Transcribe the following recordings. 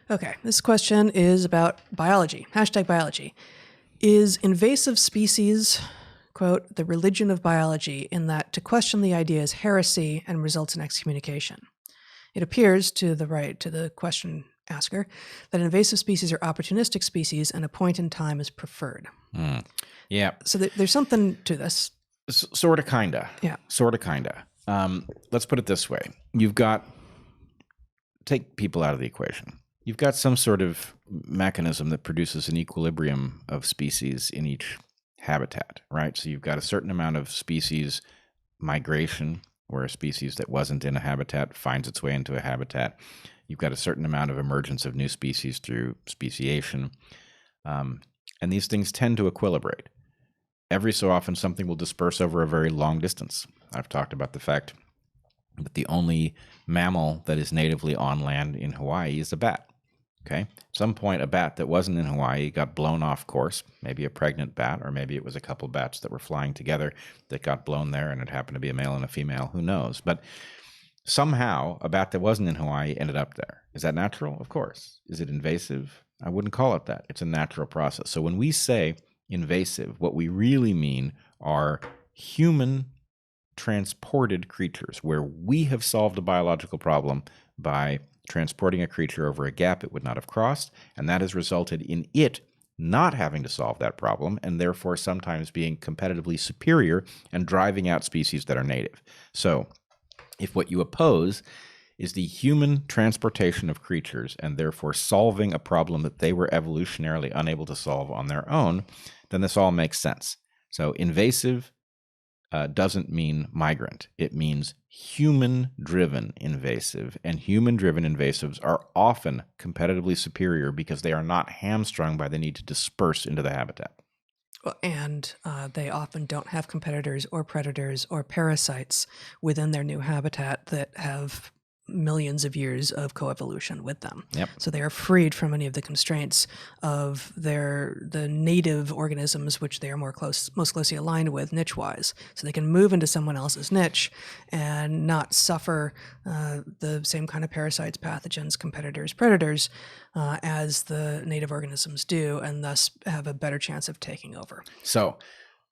Okay, this question is about biology. #biology. Is invasive species, quote, the religion of biology, in that to question the idea is heresy and results in excommunication? It appears, to the question asker, that invasive species are opportunistic species and a point in time is preferred. Yeah. So there's something to this. Sort of, kinda. Yeah. Sort of, kinda. Let's put it this way. Take people out of the equation. You've got some sort of mechanism that produces an equilibrium of species in each habitat, right? So you've got a certain amount of species migration, where a species that wasn't in a habitat finds its way into a habitat. You've got a certain amount of emergence of new species through speciation. And these things tend to equilibrate. Every so often, something will disperse over a very long distance. I've talked about the fact that the only mammal that is natively on land in Hawaii is a bat. Okay. At some point, a bat that wasn't in Hawaii got blown off course, maybe a pregnant bat, or maybe it was a couple bats that were flying together that got blown there, and it happened to be a male and a female. Who knows? But somehow, a bat that wasn't in Hawaii ended up there. Is that natural? Of course. Is it invasive? I wouldn't call it that. It's a natural process. So when we say invasive, what we really mean are human transported creatures, where we have solved a biological problem by transporting a creature over a gap it would not have crossed, and that has resulted in it not having to solve that problem, and therefore sometimes being competitively superior and driving out species that are native. So if what you oppose is the human transportation of creatures and therefore solving a problem that they were evolutionarily unable to solve on their own, then this all makes sense. So invasive doesn't mean migrant. It means human-driven invasive, and human-driven invasives are often competitively superior because they are not hamstrung by the need to disperse into the habitat. Well, and they often don't have competitors or predators or parasites within their new habitat that have millions of years of coevolution with them. Yep. So they are freed from any of the constraints of the native organisms, which they are most closely aligned with niche-wise. So they can move into someone else's niche and not suffer the same kind of parasites, pathogens, competitors, predators as the native organisms do, and thus have a better chance of taking over. So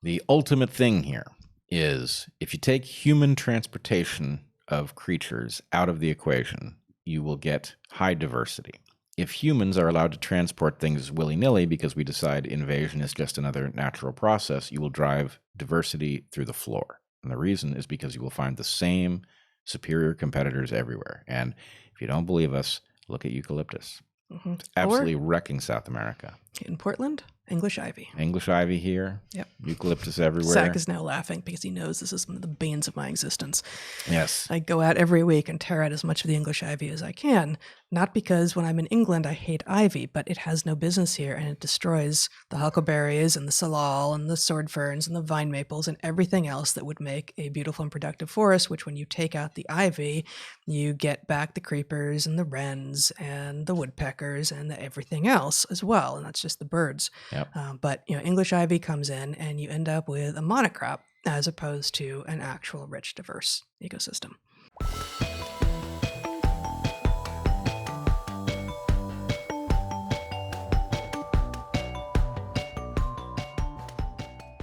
the ultimate thing here is, if you take human transportation of creatures out of the equation, you will get high diversity. If humans are allowed to transport things willy-nilly because we decide invasion is just another natural process, you will drive diversity through the floor. And the reason is because you will find the same superior competitors everywhere. And if you don't believe us, look at eucalyptus. Mm-hmm. It's absolutely wrecking South America. In Portland, English ivy. English ivy here. Yep. Eucalyptus everywhere. Zach is now laughing because he knows this is one of the banes of my existence. Yes. I go out every week and tear out as much of the English ivy as I can, not because when I'm in England I hate ivy, but it has no business here, and it destroys the huckleberries and the salal and the sword ferns and the vine maples and everything else that would make a beautiful and productive forest, which when you take out the ivy, you get back the creepers and the wrens and the woodpeckers and everything else as well, and that's just the birds. Yep. But English ivy comes in and you end up with a monocrop as opposed to an actual rich, diverse ecosystem.